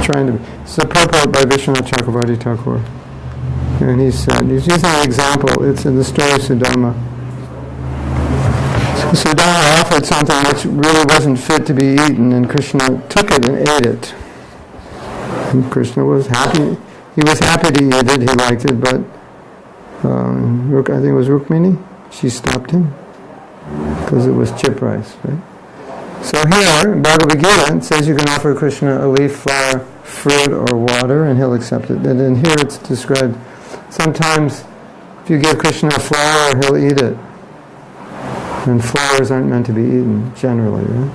trying to. It's a purport by Vishwanath Chakravarti Thakur, and he said he's using an example. It's in the story of Sudama. So Sudama offered something which really wasn't fit to be eaten, and Krishna took it and ate it. And Krishna was happy. He was happy to eat it. He liked it, but I think it was Rukmini. She stopped him because it was chip rice, right? So here, in Bhagavad Gita, it says you can offer Krishna a leaf, flower, fruit, or water, and he'll accept it. And then here it's described, sometimes if you give Krishna a flower, he'll eat it. And flowers aren't meant to be eaten, generally, right?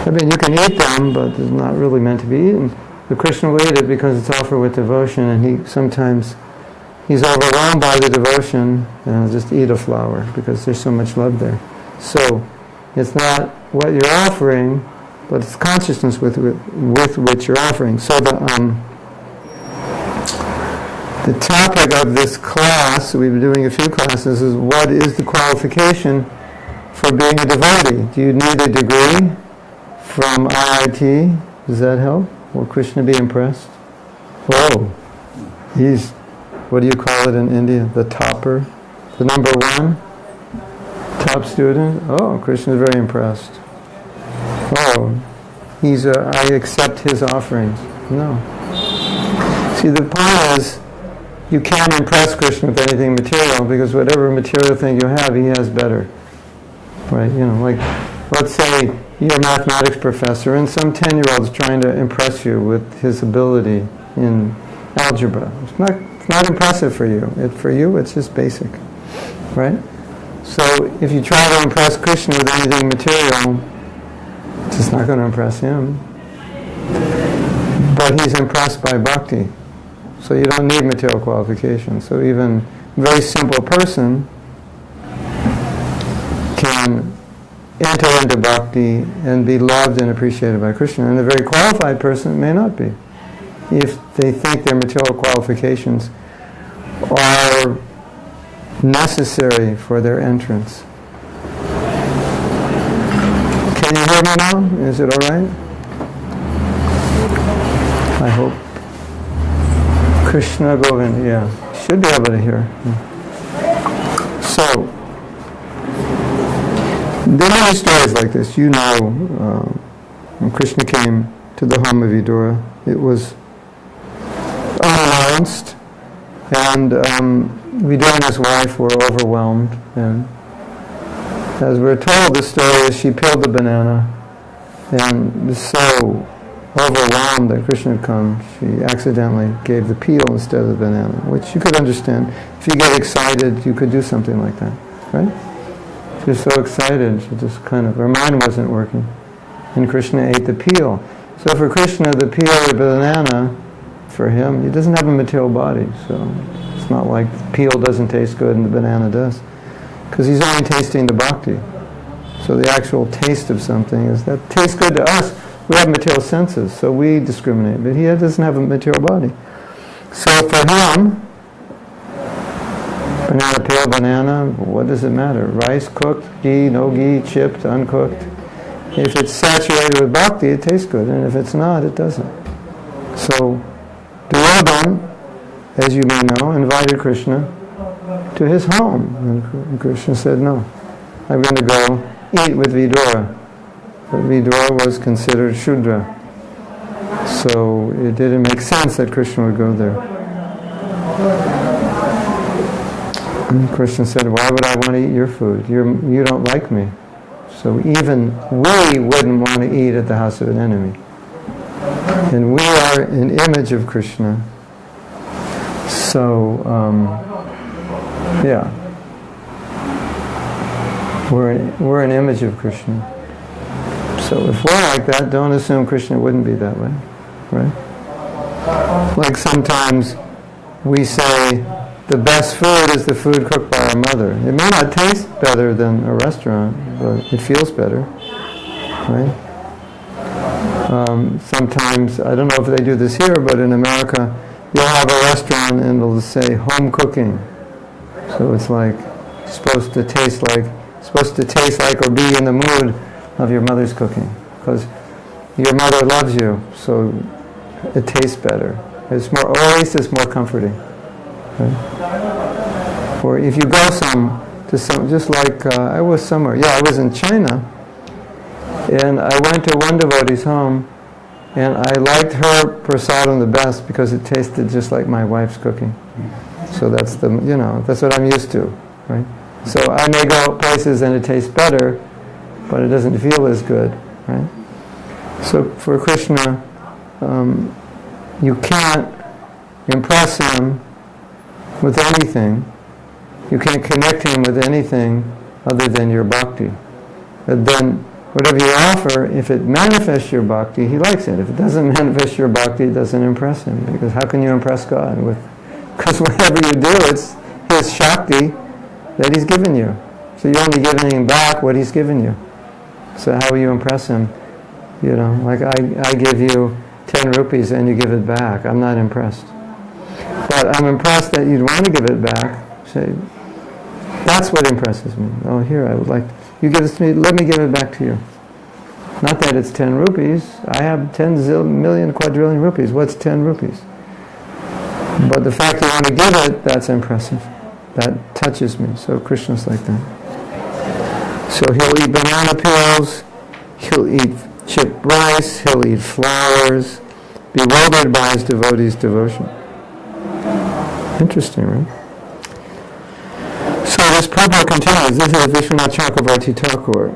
I mean, you can eat them, but it's not really meant to be eaten. But Krishna will eat it because it's offered with devotion, and sometimes he's overwhelmed by the devotion, and he'll just eat a flower because there's so much love there. So it's not what you're offering, but it's consciousness with which you're offering. So the topic of this class, we've been doing a few classes, is what is the qualification for being a devotee? Do you need a degree from IIT? Does that help? Will Krishna be impressed? Oh, he's, what do you call it in India? The topper? The number one? Top student? Oh, Krishna is very impressed. Oh, I accept his offerings. No. See, the point is, you can't impress Krishna with anything material, because whatever material thing you have, he has better. Right? You know, like, let's say you're a mathematics professor and some 10-year-old's trying to impress you with his ability in algebra. It's not impressive for you. For you, it's just basic. Right? So if you try to impress Krishna with anything material, it's just not going to impress him. But he's impressed by bhakti. So you don't need material qualifications. So even a very simple person can enter into bhakti and be loved and appreciated by Krishna. And a very qualified person may not be, if they think their material qualifications are necessary for their entrance. Can you hear me now? Is it all right? I hope. Krishna Govind, yeah. Should be able to hear. So, there are many stories like this. You know, when Krishna came to the home of Vidura, it was unannounced, and Vidura and his wife were overwhelmed, and as we're told, the story is she peeled the banana, and was so overwhelmed that Krishna had come, she accidentally gave the peel instead of the banana, which you could understand. If you get excited, you could do something like that, right? She was so excited, she just her mind wasn't working. And Krishna ate the peel. So for Krishna, the peel of the banana, for him, he doesn't have a material body, so it's not like the peel doesn't taste good and the banana does. Because he's only tasting the bhakti. So the actual taste of something is that tastes good to us. We have material senses, so we discriminate. But he doesn't have a material body. So for him, banana peel, banana, what does it matter? Rice, cooked, ghee, no ghee, chipped, uncooked. If it's saturated with bhakti, it tastes good. And if it's not, it doesn't. So Duryodhana, as you may know, invited Krishna to his home. And Krishna said, no, I'm going to go eat with Vidura. But Vidura was considered Shudra. So it didn't make sense that Krishna would go there. And Krishna said, why would I want to eat your food? You don't like me. So even we wouldn't want to eat at the house of an enemy. And we are an image of Krishna. So, yeah. We're an image of Krishna. So if we're like that, don't assume Krishna wouldn't be that way, right? Like sometimes we say the best food is the food cooked by our mother. It may not taste better than a restaurant, but it feels better, right? Sometimes, I don't know if they do this here, but in America, you'll have a restaurant and it'll say home cooking. So it's like supposed to taste like or be in the mood of your mother's cooking, because your mother loves you, so it tastes better. It's more, or at least it's more comforting. Right? Or if you go just like I was somewhere. Yeah, I was in China, and I went to one devotee's home, and I liked her prasadam the best because it tasted just like my wife's cooking. So that's that's what I'm used to, right? So I may go places and it tastes better, but it doesn't feel as good, right? So for Krishna, you can't impress him with anything. You can't connect him with anything other than your bhakti. But then, whatever you offer, if it manifests your bhakti, he likes it. If it doesn't manifest your bhakti, it doesn't impress him. Because how can you impress God? Because whatever you do, it's his shakti that he's given you. So you're only giving him back what he's given you. So how will you impress him? Like I give you 10 rupees and you give it back. I'm not impressed. But I'm impressed that you'd want to give it back. Say, that's what impresses me. Oh, here, I would like, you give this to me, let me give it back to you. Not that it's 10 rupees. I have 10 million quadrillion rupees. What's 10 rupees? But the fact you want to give it, that's impressive. That touches me. So Krishna's like that. So he'll eat banana peels, he'll eat chipped rice, he'll eat flowers, bewildered by his devotees' devotion. Interesting, right? So this Prabhupada continues. This is Vishwanath Chakravarti Thakur.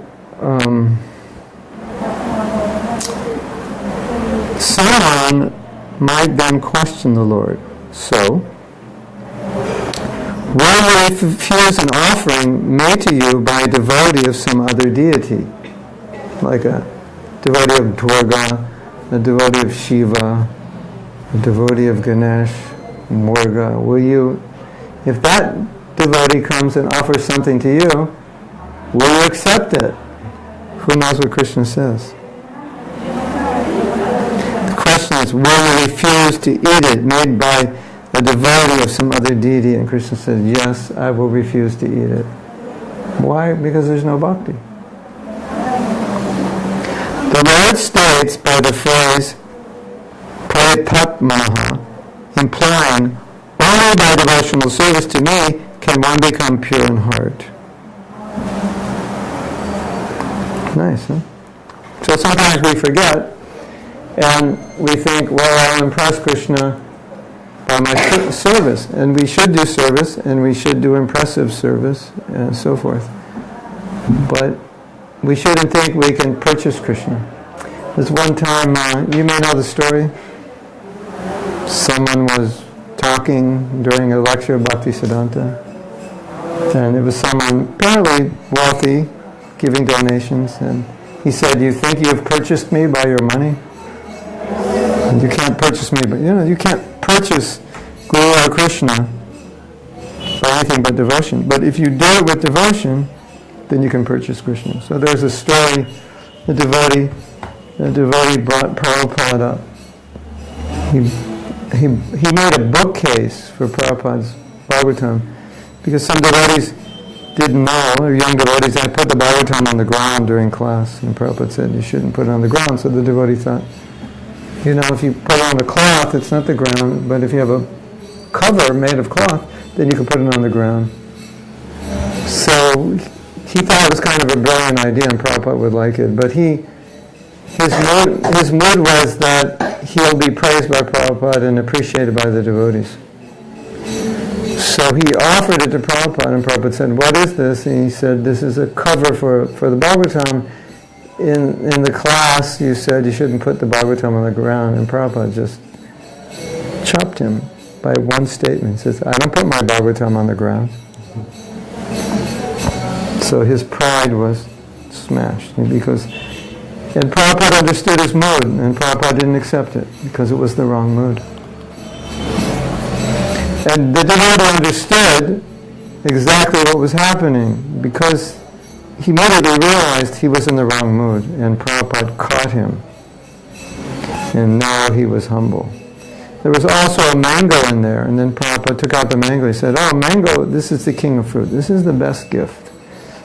Someone might then question the Lord. So, will you refuse an offering made to you by a devotee of some other deity? Like a devotee of Durga, a devotee of Shiva, a devotee of Ganesh, Morga. Will you, if that devotee comes and offers something to you, will you accept it? Who knows what Krishna says? The question is, will you refuse to eat it made by a devotee of some other deity? And Krishna says, yes, I will refuse to eat it. Why? Because there's no bhakti. The Lord states by the phrase prayatmatmaha, implying only by devotional service to me can one become pure in heart. Nice, huh? So sometimes we forget and we think, well, I'll impress Krishna by my service. And we should do service, and we should do impressive service, and so forth. But we shouldn't think we can purchase Krishna. There's one time, you may know the story. Someone was talking during a lecture of Bhaktisiddhanta, and it was someone apparently wealthy, giving donations, and he said, you think you've purchased me by your money? And you can't purchase me, but you can't purchase Guru or Krishna by anything but devotion. But if you do it with devotion, then you can purchase Krishna. So there's a story, the devotee brought Prabhupada up. He made a bookcase for Prabhupada's Bhagavatam, because some devotees didn't know, or young devotees, I put the Bhagavatam on the ground during class, and Prabhupada said you shouldn't put it on the ground. So the devotee thought, if you put it on the cloth, it's not the ground, but if you have a cover made of cloth, then you can put it on the ground. So he thought it was kind of a brilliant idea, and Prabhupada would like it, but his mood was that he'll be praised by Prabhupada and appreciated by the devotees. So he offered it to Prabhupada, and Prabhupada said, what is this? And he said, this is a cover for the Bhagavatam. In the class, you said you shouldn't put the Bhagavatam on the ground, and Prabhupada just chopped him by one statement. He says, I don't put my Bhagavatam on the ground. So his pride was smashed, and Prabhupada understood his mood, and Prabhupada didn't accept it, because it was the wrong mood. And the devotee understood exactly what was happening, because he immediately realized he was in the wrong mood, and Prabhupada caught him. And now he was humble. There was also a mango in there, and then Prabhupada took out the mango. He said, oh, mango, this is the king of fruit. This is the best gift.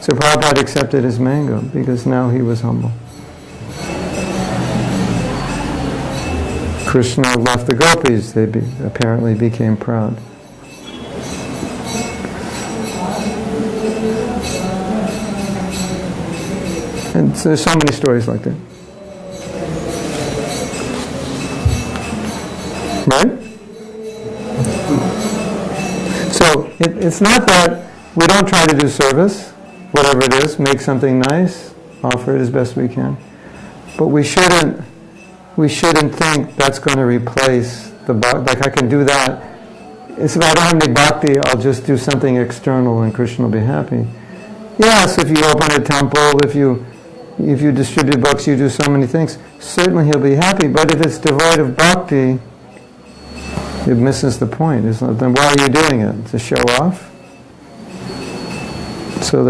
So Prabhupada accepted his mango, because now he was humble. Krishna left the gopis, they apparently became proud. And so there's so many stories like that. Right? So it's not that we don't try to do service, whatever it is, make something nice, offer it as best we can. But we shouldn't think that's going to replace the bhakti. Like I can do that. It's about I don't have any bhakti, I'll just do something external and Krishna will be happy. Yes, if you open a temple, if you distribute books, you do so many things, certainly he'll be happy. But if it's devoid of bhakti, it misses the point. Then why are you doing it? To show off? So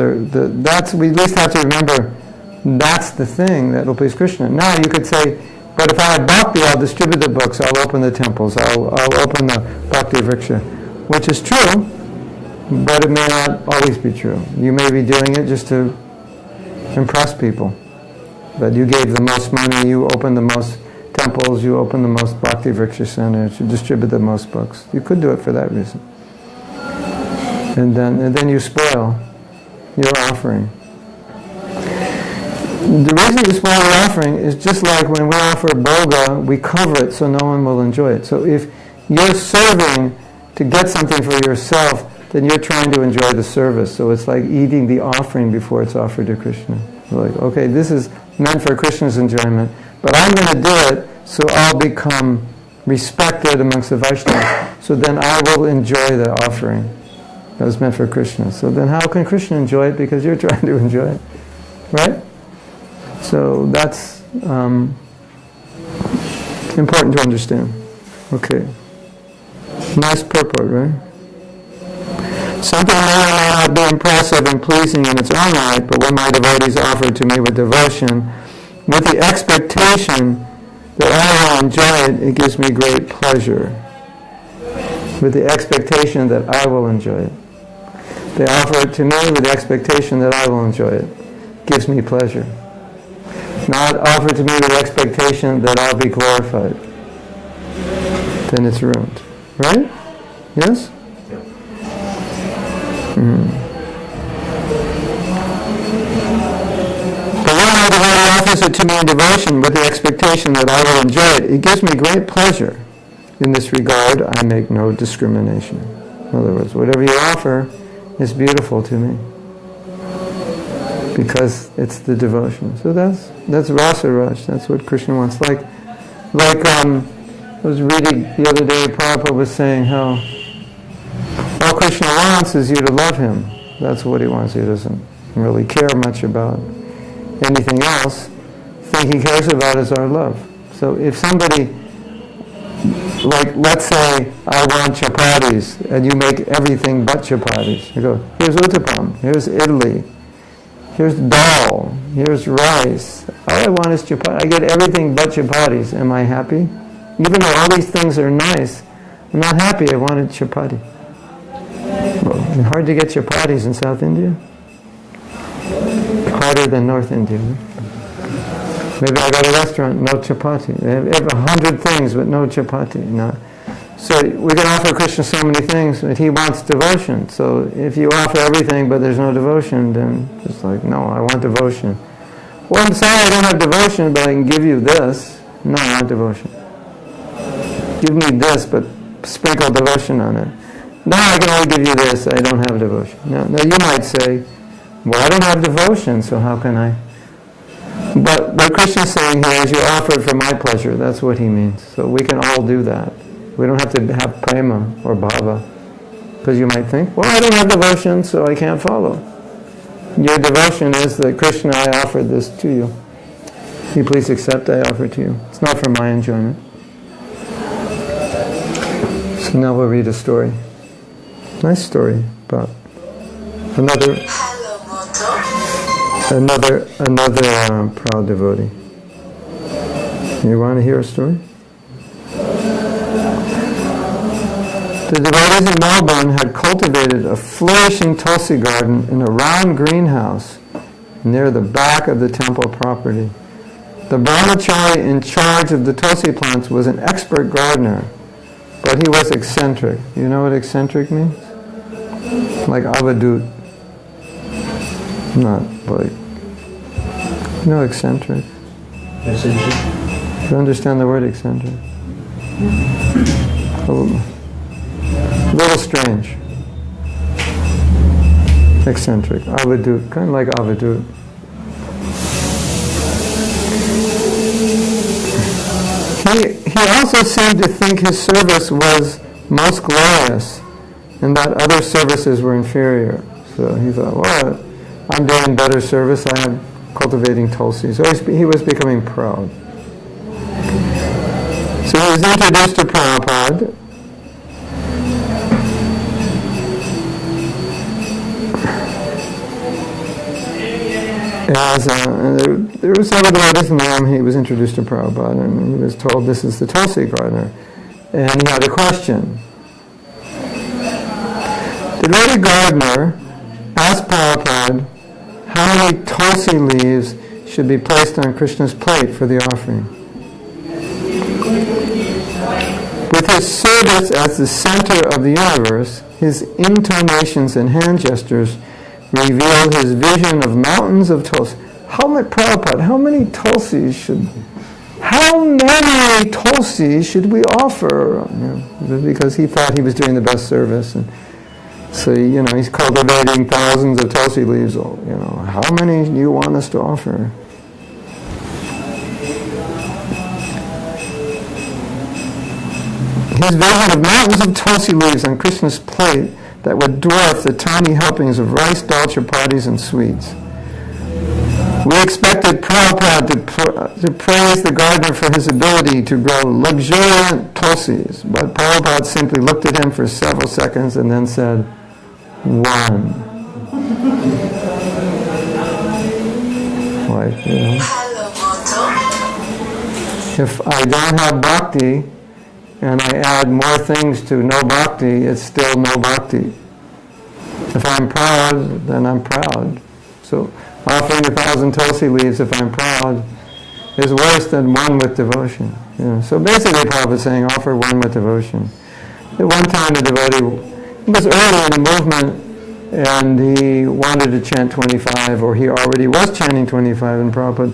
we at least have to remember that's the thing that will please Krishna. Now you could say, but if I have bhakti, I'll distribute the books, I'll open the temples, I'll open the bhakti vriksha, which is true, but it may not always be true. You may be doing it just to impress people. But you gave the most money, you opened the most temples, you opened the most bhakti vriksha centers, you distribute the most books. You could do it for that reason. And then you spoil your offering. The reason you spoil your offering is just like when we offer bhoga, we cover it so no one will enjoy it. So if you're serving to get something for yourself, then you're trying to enjoy the service. So it's like eating the offering before it's offered to Krishna. Like, okay, this is meant for Krishna's enjoyment, but I'm going to do it so I'll become respected amongst the Vaishnavas. So then I will enjoy the offering that was meant for Krishna. So then how can Krishna enjoy it? Because you're trying to enjoy it. Right? So that's important to understand. Okay. Nice purport, right? Something may or may not be impressive and pleasing in its own right, but when my devotees offer to me with devotion, with the expectation that I will enjoy it, it gives me great pleasure. With the expectation that I will enjoy it. They offer it to me with the expectation that I will enjoy it. It gives me pleasure. Not offer to me with the expectation that I'll be glorified. Then it's ruined. Right? Yes? But when my devotee offers it to me in devotion with the expectation that I will enjoy it, it gives me great pleasure. In this regard, I make no discrimination. In other words, whatever you offer is beautiful to me. Because it's the devotion. So that's rasa raj. That's what Krishna wants. Like I was reading the other day, Prabhupada was saying how all Krishna wants is you to love him. That's what he wants. He doesn't really care much about anything else. The thing he cares about is our love. So if somebody, like let's say I want chapatis, and you make everything but chapatis. You go, here's uttapam, here's idli, here's dal, here's rice. All I want is chapati. I get everything but chapatis. Am I happy? Even though all these things are nice, I'm not happy. I wanted chapati. Well, it's hard to get chapatis in South India. Harder than North India. Maybe I got a restaurant, no chapati. They have 100 things, but no chapati. No. So we can offer Krishna so many things, but he wants devotion. So if you offer everything, but there's no devotion, then it's like, no, I want devotion. Well, I'm sorry I don't have devotion, but I can give you this. No, I want devotion. Give me this, but sprinkle devotion on it. No, I can only give you this, I don't have devotion. Now you might say, well, I don't have devotion, so how can I? But what Krishna's saying here is you offer it for my pleasure. That's what he means. So we can all do that. We don't have to have prema or bhava. Because you might think, well, I don't have devotion, so I can't follow. Your devotion is that Krishna, I offered this to you. Will you please accept I offer to you. It's not for my enjoyment. So now we'll read a story. Nice story about another proud devotee. You want to hear a story? The devotees in Melbourne had cultivated a flourishing tulsi garden in a round greenhouse near the back of the temple property. The brahmachari in charge of the tulsi plants was an expert gardener, but he was eccentric. You know what eccentric means? Like avadut. Not like... No, eccentric. Eccentric. You understand the word eccentric? A little strange. Eccentric. Avadut. Kind of like avadut. He also seemed to think his service was most glorious and that other services were inferior. So he thought, well, I'm doing better service. I am cultivating tulsi. So he was becoming proud. So he was introduced to Prabhupada. There was several devotees in him. He was introduced to Prabhupada, and he was told this is the tulsi gardener. And he had a question. The devotee gardener asked Prabhupada how many tulsi leaves should be placed on Krishna's plate for the offering. With his service as the center of the universe, his intonations and hand gestures reveal his vision of mountains of tulsi. How many tulsis should we offer? Because he thought he was doing the best service, and so he's cultivating thousands of tulsi leaves. How many do you want us to offer? His vision of mountains of tulsi leaves on Krishna's plate that would dwarf the tiny helpings of rice, dal, chapatis, and sweets. We expected Prabhupada to praise the gardener for his ability to grow luxuriant tulsis, but Prabhupada simply looked at him for several seconds and then said, one. If I don't have bhakti, and I add more things to no bhakti, it's still no bhakti. If I'm proud, then I'm proud. So offering 1,000 tulsi leaves, if I'm proud, is worse than one with devotion. So basically Prabhupada is saying, offer one with devotion. At one time the devotee, he was early in the movement, and he wanted to chant 25, or he already was chanting 25, and Prabhupada,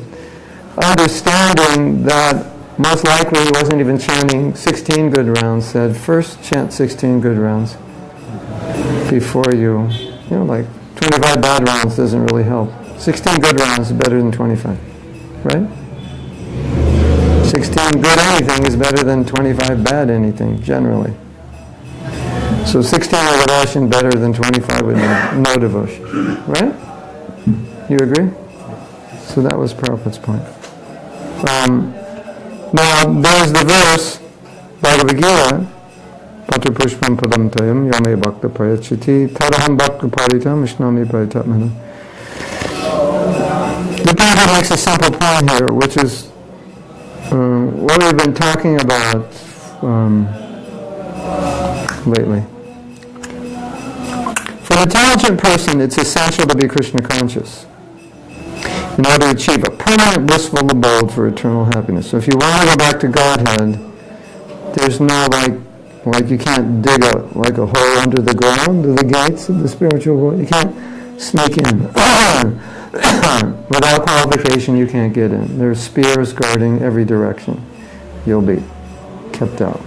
understanding that most likely he wasn't even chanting 16 good rounds, said, first chant 16 good rounds before like 25 bad rounds doesn't really help. 16 good rounds is better than 25, right? 16 good anything is better than 25 bad anything, generally. So 16 with devotion better than 25 with no devotion, right? You agree? So that was Prabhupada's point. Now, there's the verse, Bhagavad Gita, Patra Pushpam Padam Tayam, Yame Bhakta Payachiti, Tadaham Bhakta Paritam, Vishnami Paritatmana. The Prabhupada makes a simple point here, which is what we've been talking about lately. For an intelligent person, it's essential to be Krishna conscious in order to achieve a permanent blissful abode for eternal happiness. So if you want to go back to Godhead, there's no like you can't dig a hole under the ground to the gates of the spiritual world. You can't sneak in. Without qualification, you can't get in. There's spears guarding every direction. You'll be kept out.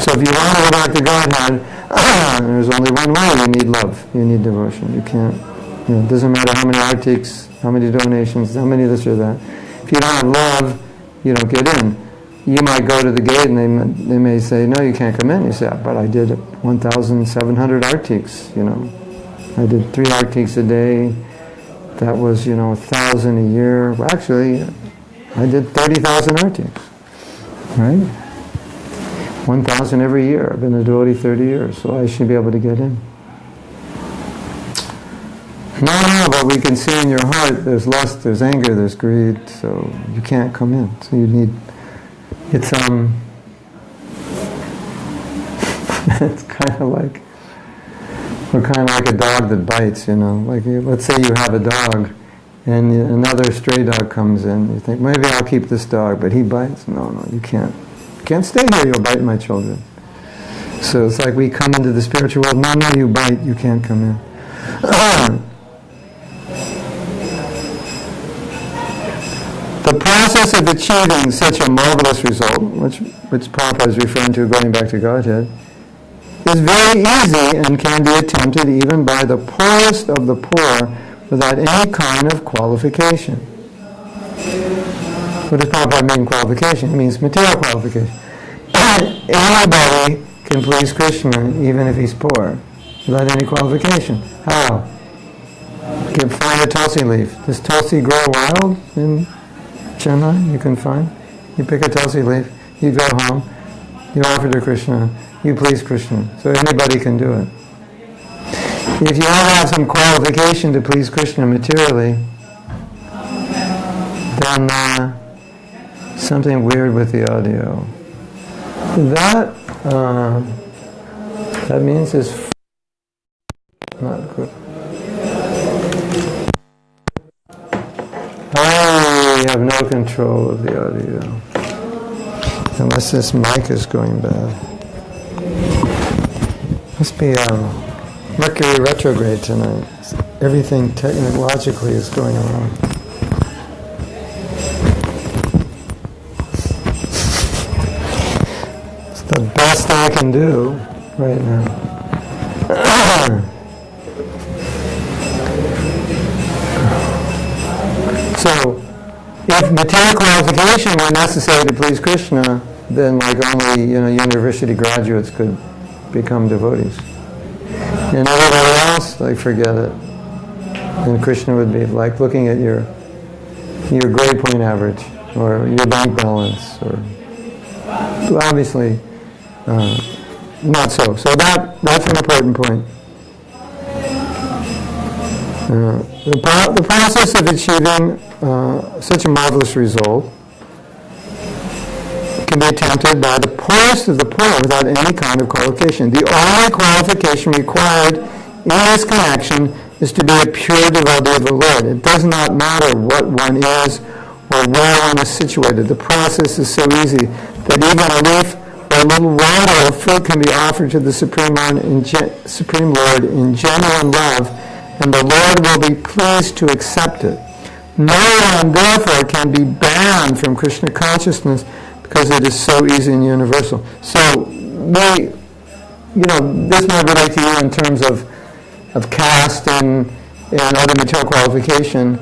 So if you want to go back to Godhead, there's only one way. You need love. You need devotion. You can't. It doesn't matter how many artiques, how many donations, how many this or that. If you don't have love, you don't get in. You might go to the gate and they may say, no, you can't come in. You say, but I did 1,700 artiques, I did 3 artiques a day. That was, 1,000 a year. Well, actually, I did 30,000 artiques, right? 1,000 every year. I've been a devotee 30 years, so I should be able to get in. No, but we can see in your heart there's lust, there's anger, there's greed, so you can't come in. So you need, it's kind of like, we're kind of like a dog that bites, Like, let's say you have a dog, and another stray dog comes in. You think, maybe I'll keep this dog, but he bites. No, you can't. You can't stay here, you'll bite my children. So it's like we come into the spiritual world, no, you bite, you can't come in. The process of achieving such a marvelous result, which Prabhupada is referring to going back to Godhead, is very easy and can be attempted even by the poorest of the poor without any kind of qualification. What does Prabhupada mean qualification? It means material qualification. Anybody can please Krishna even if he's poor without any qualification. How? You can find a tulsi leaf. Does tulsi grow wild in Chennai? You can find. You pick a tulsi leaf, you go home, you offer to Krishna, you please Krishna. So anybody can do it. If you have some qualification to please Krishna materially, then something weird with the audio. That means it's not good. I have no control of the audio. Unless this mic is going bad. Must be Mercury retrograde tonight. Everything technologically is going wrong. It's the best I can do right now. So, if material qualification were necessary to please Krishna, then like only university graduates could become devotees. And everybody else, like forget it. And Krishna would be like looking at your grade point average or your bank balance, or obviously not so. So that's an important point. The process of achieving such a marvelous result can be attempted by the poorest of the poor without any kind of qualification. The only qualification required in this connection is to be a pure devotee of the Lord. It does not matter what one is or where one is situated. The process is so easy that even a leaf or a little water or fruit can be offered to the Supreme Lord in genuine love, and the Lord will be pleased to accept it. No one, therefore, can be banned from Krishna consciousness because it is so easy and universal. So, this might relate to you in terms of caste and other material qualification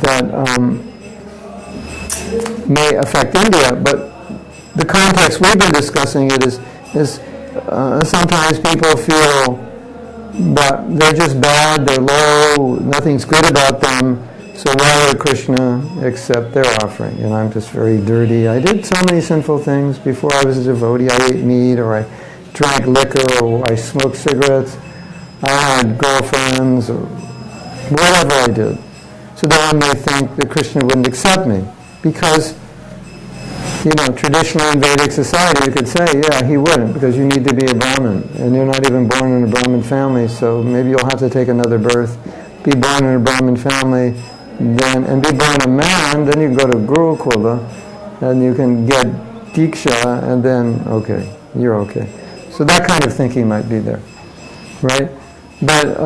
that may affect India, but the context we've been discussing it is sometimes people feel that they're just bad, they're low, nothing's good about them, so why would Krishna accept their offering? And I'm just very dirty. I did so many sinful things before I was a devotee. I ate meat, or I drank liquor, or I smoked cigarettes. I had girlfriends, or whatever I did. So then they think that Krishna wouldn't accept me. Because, traditionally in Vedic society you could say, yeah, he wouldn't, because you need to be a Brahmin. And you're not even born in a Brahmin family, so maybe you'll have to take another birth, be born in a Brahmin family, and be born a man, then you can go to Gurukula, and you can get Diksha, and then, okay, you're okay. So that kind of thinking might be there, right? But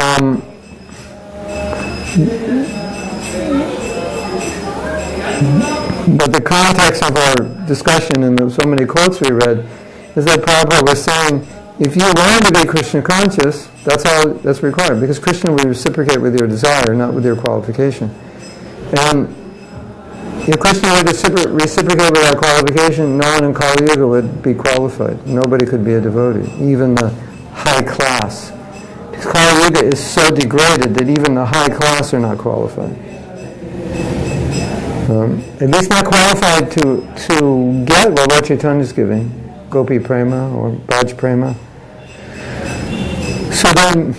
the context of our discussion and so many quotes we read is that Prabhupada was saying, if you want to be Krishna conscious, that's required, because Krishna will reciprocate with your desire, not with your qualification. And if Krishna were to reciprocate with our qualification, no one in Kali Yuga would be qualified. Nobody could be a devotee, even the high class. Because Kali Yuga is so degraded that even the high class are not qualified. At least not qualified to get what Lord Chaitanya is giving, Gopi Prema or Braj Prema. So then,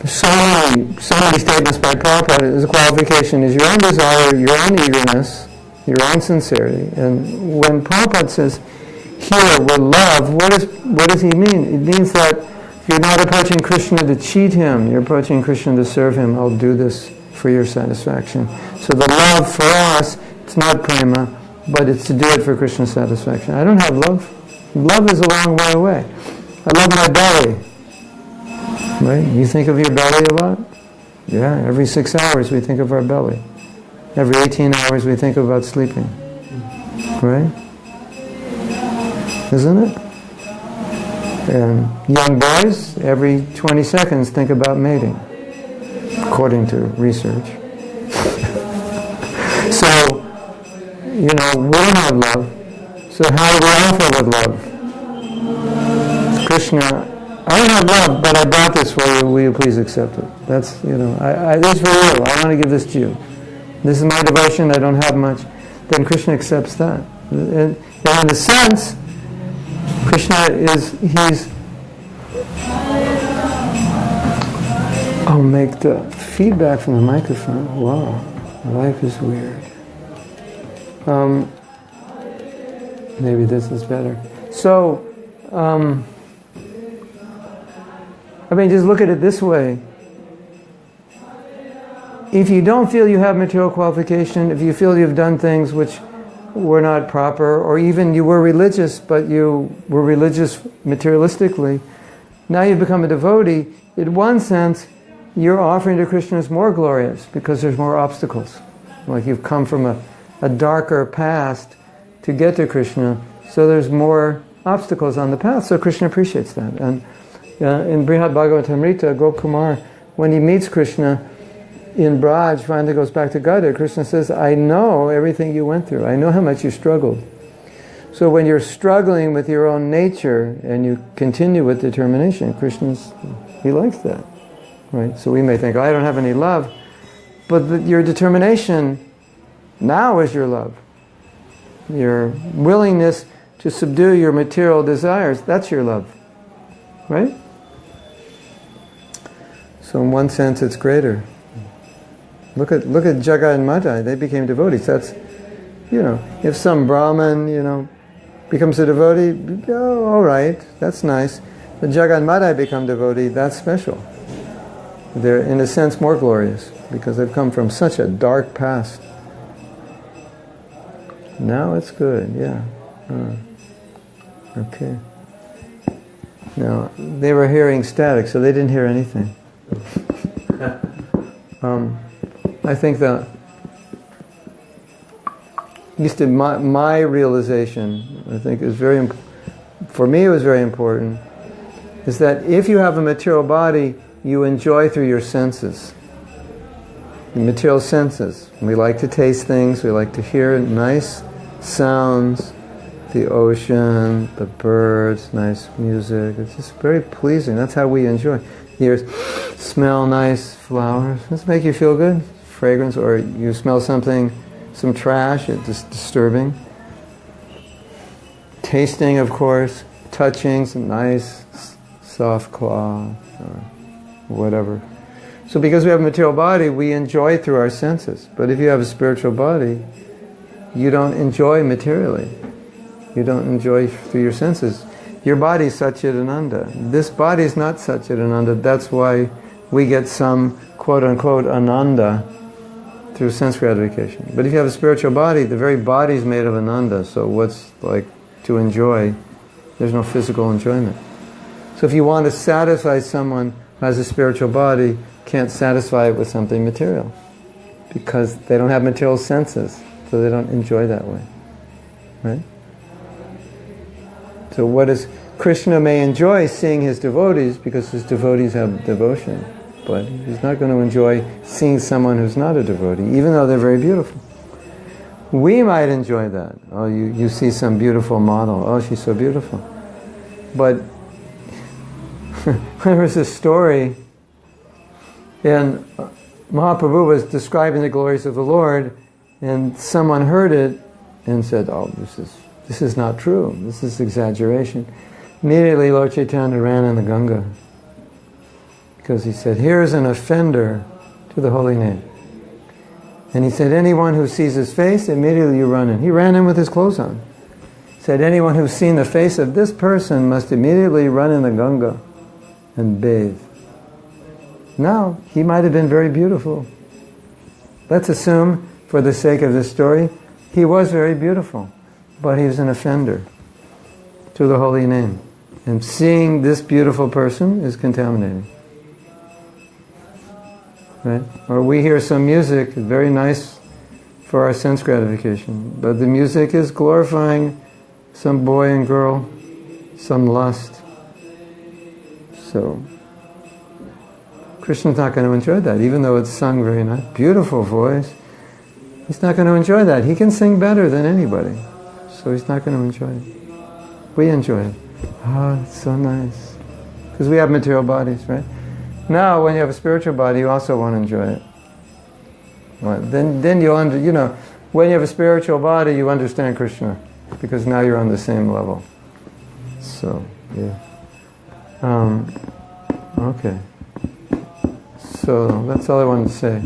so many statements by Prabhupada, the qualification is your own desire, your own eagerness, your own sincerity. And when Prabhupada says, here, with love, what does he mean? It means that you're not approaching Krishna to cheat him, you're approaching Krishna to serve him. I'll do this for your satisfaction. So the love for us, it's not prema, but it's to do it for Krishna's satisfaction. I don't have love. Love is a long way away. I love my belly. Right? You think of your belly a lot? Yeah, every 6 hours we think of our belly. Every 18 hours we think about sleeping. Right? Isn't it? And young boys, every 20 seconds think about mating, according to research. So, we don't have love. So how do we offer with love? Krishna, I don't have love, but I brought this for you. Will you please accept it? That's, this is for you. I want to give this to you. This is my devotion. I don't have much. Then Krishna accepts that. And in a sense, Krishna he's... I'll make the feedback from the microphone. Wow, life is weird. Maybe this is better. So, just look at it this way. If you don't feel you have material qualification, if you feel you've done things which were not proper, or even you were religious, but you were religious materialistically, now you've become a devotee, in one sense, your offering to Krishna is more glorious because there's more obstacles. Like you've come from a darker past to get to Krishna, so there's more obstacles on the path, so Krishna appreciates that. And in Brihad Bhagavatamrita, Gokumar, when he meets Krishna in Braj, finally goes back to Gadar, Krishna says, I know everything you went through. I know how much you struggled. So when you're struggling with your own nature and you continue with determination, he likes that. Right? So we may think, I don't have any love, but your determination now is your love. Your willingness to subdue your material desires, that's your love. Right? So in one sense it's greater. Look at Jaga and Madai, they became devotees. That's, if some Brahmin, becomes a devotee, all right, that's nice. But Jaga and Madai become devotee, that's special. They're, in a sense, more glorious, because they've come from such a dark past. Now it's good, yeah. Okay. Now, they were hearing static, so they didn't hear anything. I think that, at least in my realization, I think is very, for me it was very important, is that if you have a material body, you enjoy through your senses, the material senses. We like to taste things, we like to hear nice sounds, the ocean, the birds, nice music. It's just very pleasing. That's how we enjoy. You smell nice flowers. Does it make you feel good? Fragrance, or you smell something, some trash, it's just disturbing. Tasting, of course, touching some nice soft cloth or whatever. So because we have a material body, we enjoy through our senses. But if you have a spiritual body, you don't enjoy materially. You don't enjoy through your senses. Your body is Satchidananda. This body is not Satchidananda. That's why we get some quote-unquote ananda through sense gratification. But if you have a spiritual body, the very body is made of ananda. So what's like to enjoy? There's no physical enjoyment. So if you want to satisfy someone who has a spiritual body, can't satisfy it with something material, because they don't have material senses, so they don't enjoy that way. Right? So what is Krishna may enjoy seeing his devotees because his devotees have devotion, but he's not going to enjoy seeing someone who's not a devotee, even though they're very beautiful. We might enjoy that. Oh, you see some beautiful model. Oh, she's so beautiful. But there was a story, and Mahaprabhu was describing the glories of the Lord, and someone heard it and said, oh, this is not true. This is exaggeration. Immediately Lord Chaitanya ran in the Ganga, because he said, here's an offender to the holy name. And he said, anyone who sees his face, immediately you run in. He ran in with his clothes on. He said, anyone who's seen the face of this person must immediately run in the Ganga and bathe. Now, he might have been very beautiful, let's assume, for the sake of this story, he was very beautiful, but he was an offender to the holy name. And seeing this beautiful person is contaminating. Right? Or we hear some music, very nice for our sense gratification, but the music is glorifying some boy and girl, some lust. So, Krishna's not going to enjoy that, even though it's sung very nice, beautiful voice. He's not going to enjoy that. He can sing better than anybody, so he's not going to enjoy it. We enjoy it. Oh, it's so nice. Because we have material bodies, right? Now, when you have a spiritual body, you also want to enjoy it. Well, then you'll when you have a spiritual body, you understand Krishna, because now you're on the same level. So, yeah. Okay. So that's all I wanted to say.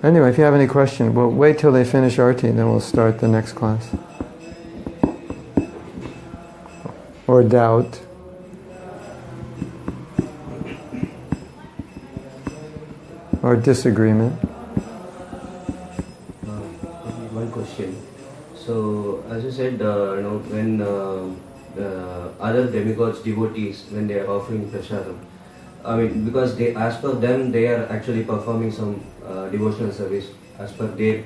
Anyway, if you have any question, we'll wait till they finish Arti, then we'll start the next class. Or doubt. Or disagreement. One question. So, as you said, when other demigods, devotees, when they are offering prasadam, because they, as per them, they are actually performing some devotional service as per their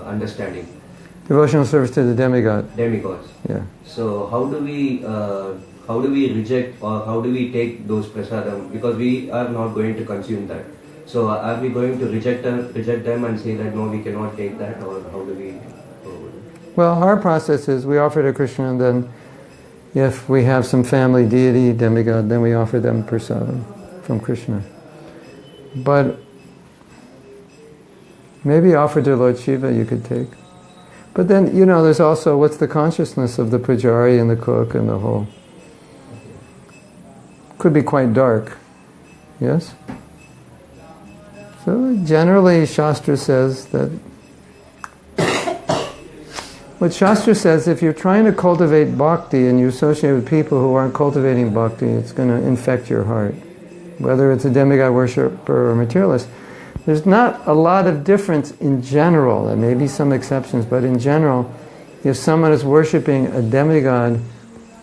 understanding. Devotional service to the demigod. Demigods. Yeah. So how do we reject, or how do we take those prasadam? Because we are not going to consume that. So are we going to reject them and say that no, we cannot take that, or how do we? Well, our process is we offer to Krishna, and then if we have some family deity, demigod, then we offer them prasadam from Krishna. But maybe offer to Lord Shiva you could take. But then, there's also what's the consciousness of the pujari and the cook and the whole. Could be quite dark. Yes? So generally Shastra says that what Shastra says, if you're trying to cultivate bhakti and you associate with people who aren't cultivating bhakti, it's going to infect your heart. Whether it's a demigod worshipper or materialist. There's not a lot of difference in general. There may be some exceptions, but in general, if someone is worshipping a demigod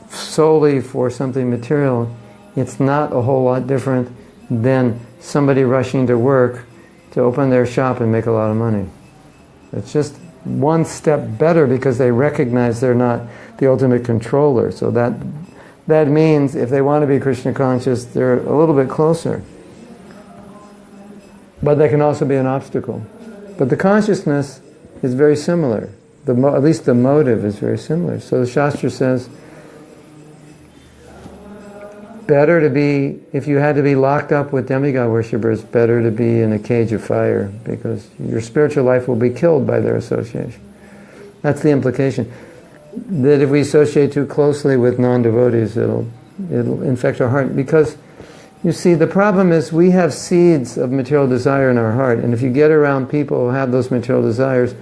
solely for something material, it's not a whole lot different than somebody rushing to work to open their shop and make a lot of money. It's just one step better because they recognize they're not the ultimate controller. So that means if they want to be Krishna conscious, they're a little bit closer. But that can also be an obstacle. But the consciousness is very similar. At least the motive is very similar. So the Shastra says, better to be, if you had to be locked up with demigod worshippers, better to be in a cage of fire, because your spiritual life will be killed by their association. That's the implication. That if we associate too closely with non-devotees, it'll infect our heart. Because you see, the problem is we have seeds of material desire in our heart, and if you get around people who have those material desires,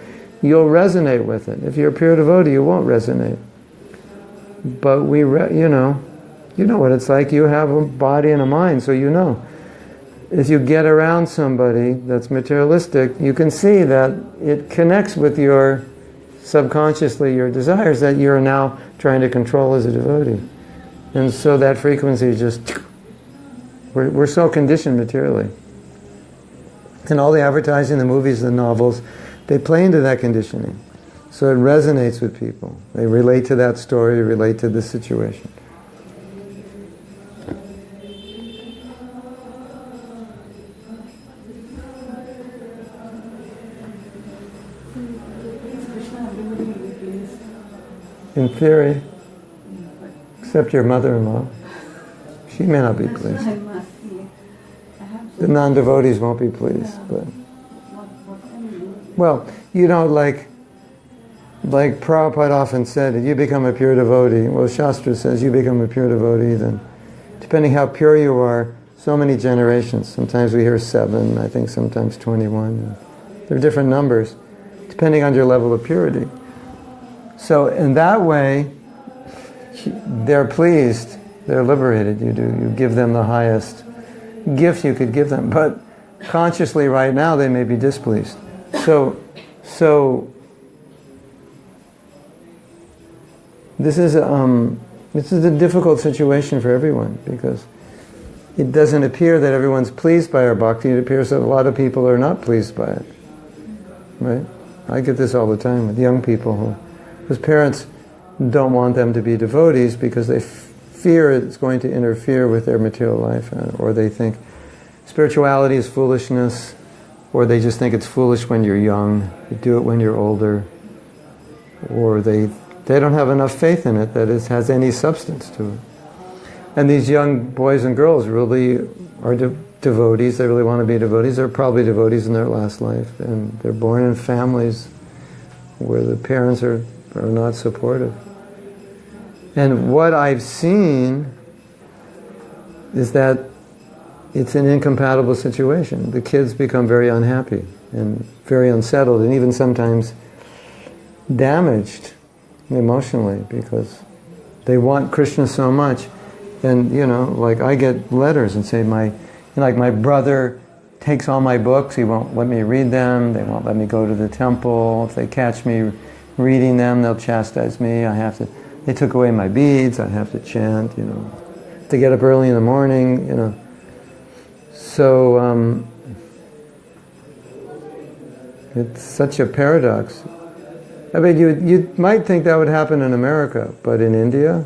you'll resonate with it. If you're a pure devotee, you won't resonate. But you know what it's like. You have a body and a mind, so you know. If you get around somebody that's materialistic, you can see that it connects with your, subconsciously, your desires that you're now trying to control as a devotee. And so that frequency just... We're so conditioned materially. And all the advertising, the movies, the novels, they play into that conditioning. So it resonates with people. They relate to that story, relate to the situation. In theory, except your mother-in-law. She may not be pleased. The non-devotees won't be pleased. But well, like Prabhupada often said, if you become a pure devotee, well, Shastra says you become a pure devotee, then depending how pure you are, so many generations. Sometimes we hear 7, I think sometimes 21. There are different numbers, depending on your level of purity. So in that way, they're pleased. They're liberated. You give them the highest gift you could give them. But consciously right now they may be displeased. So this is a difficult situation for everyone, because it doesn't appear that everyone's pleased by our bhakti. It appears that a lot of people are not pleased by it. Right? I get this all the time with young people whose parents don't want them to be devotees because they fear it's going to interfere with their material life, or they think spirituality is foolishness, or they just think it's foolish when you're young, you do it when you're older, or they don't have enough faith in it that it has any substance to it. And these young boys and girls really are devotees. They really want to be devotees. They're probably devotees in their last life, and they're born in families where the parents are not supportive. And what I've seen is that it's an incompatible situation. The kids become very unhappy and very unsettled, and even sometimes damaged emotionally, because they want Krishna so much. And like I get letters and say my brother takes all my books, he won't let me read them, they won't let me go to the temple, if they catch me reading them they'll chastise me, they took away my beads, I have to chant, to get up early in the morning, So it's such a paradox. I mean, you might think that would happen in America, but in India,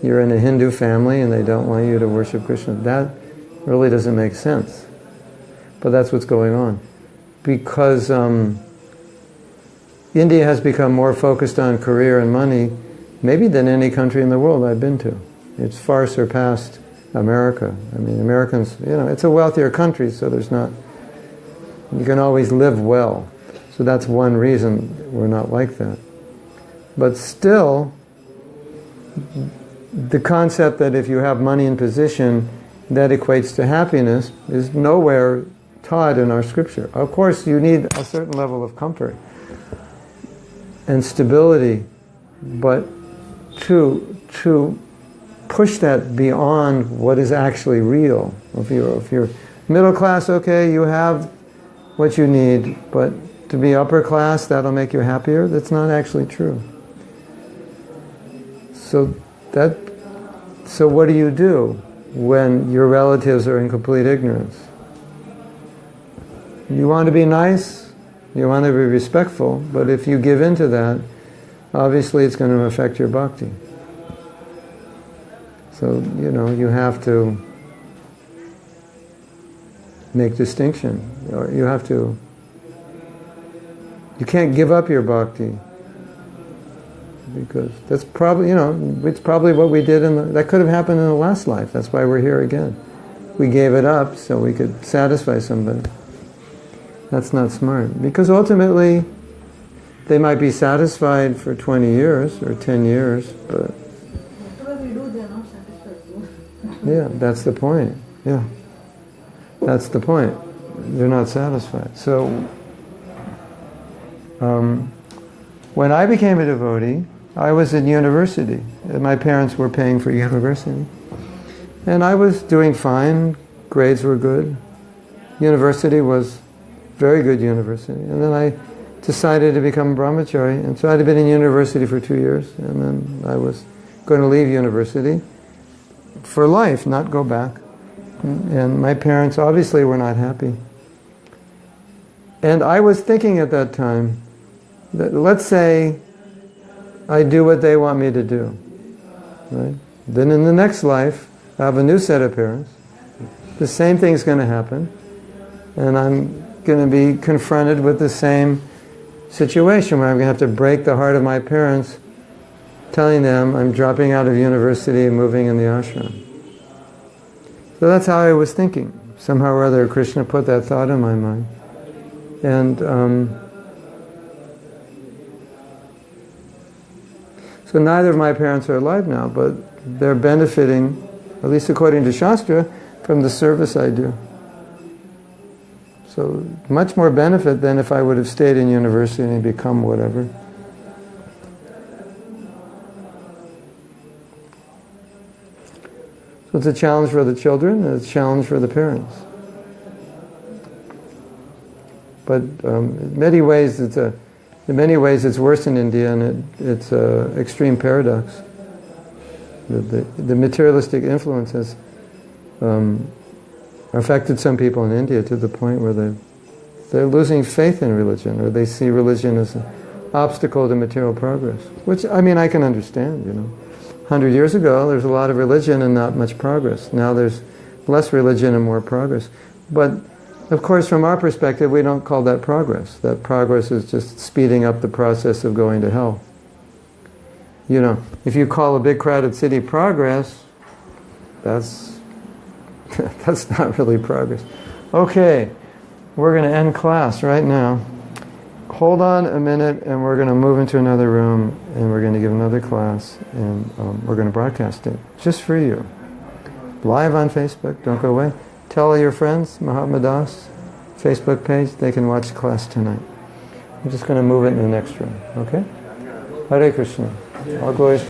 you're in a Hindu family and they don't want you to worship Krishna. That really doesn't make sense. But that's what's going on. Because India has become more focused on career and money, maybe than any country in the world I've been to. It's far surpassed America. I mean, Americans, it's a wealthier country, so you can always live well. So that's one reason we're not like that. But still, the concept that if you have money and position, that equates to happiness is nowhere taught in our scripture. Of course, you need a certain level of comfort and stability, but to push that beyond what is actually real. If you're middle class, okay, you have what you need, but to be upper class, that'll make you happier. That's not actually true. So what do you do when your relatives are in complete ignorance? You want to be nice, you want to be respectful, but if you give in to that, obviously it's going to affect your bhakti. So, you have to make distinction. Or you can't give up your bhakti, because that's probably, it's probably what we did that could have happened in the last life. That's why we're here again. We gave it up so we could satisfy somebody. That's not smart. Because ultimately, they might be satisfied for 20 years or 10 years, but... Whatever we do, they are not satisfied. Yeah, that's the point. Yeah. That's the point. They're not satisfied. So, when I became a devotee, I was in university. My parents were paying for university. And I was doing fine. Grades were good. University was very good university. And then I decided to become brahmachari. And so I'd been in university for 2 years. And then I was going to leave university for life, not go back. And my parents obviously were not happy. And I was thinking at that time that, let's say I do what they want me to do, right? Then in the next life, I have a new set of parents. The same thing's going to happen. And I'm going to be confronted with the same situation where I'm going to have to break the heart of my parents, telling them I'm dropping out of university and moving in the ashram. So that's how I was thinking. Somehow or other, Krishna put that thought in my mind. And so neither of my parents are alive now, but they're benefiting, at least according to Shastra, from the service I do. So much more benefit than if I would have stayed in university and become whatever. So it's a challenge for the children, and it's a challenge for the parents. But in many ways it's worse in India, and it's an extreme paradox. The materialistic influence has affected some people in India to the point where they're losing faith in religion, or they see religion as an obstacle to material progress. Which, I mean, I can understand, 100 years ago, there's a lot of religion and not much progress. Now there's less religion and more progress. But, of course, from our perspective, we don't call that progress. That progress is just speeding up the process of going to hell. If you call a big crowded city progress, that's not really progress. Okay, we're going to end class right now. Hold on a minute, and we're going to move into another room, and we're going to give another class, and we're going to broadcast it just for you. Live on Facebook, don't go away. Tell your friends, Mahatma Das, Facebook page, they can watch the class tonight. I'm just going to move it in the next room, okay? Hare Krishna. All glories.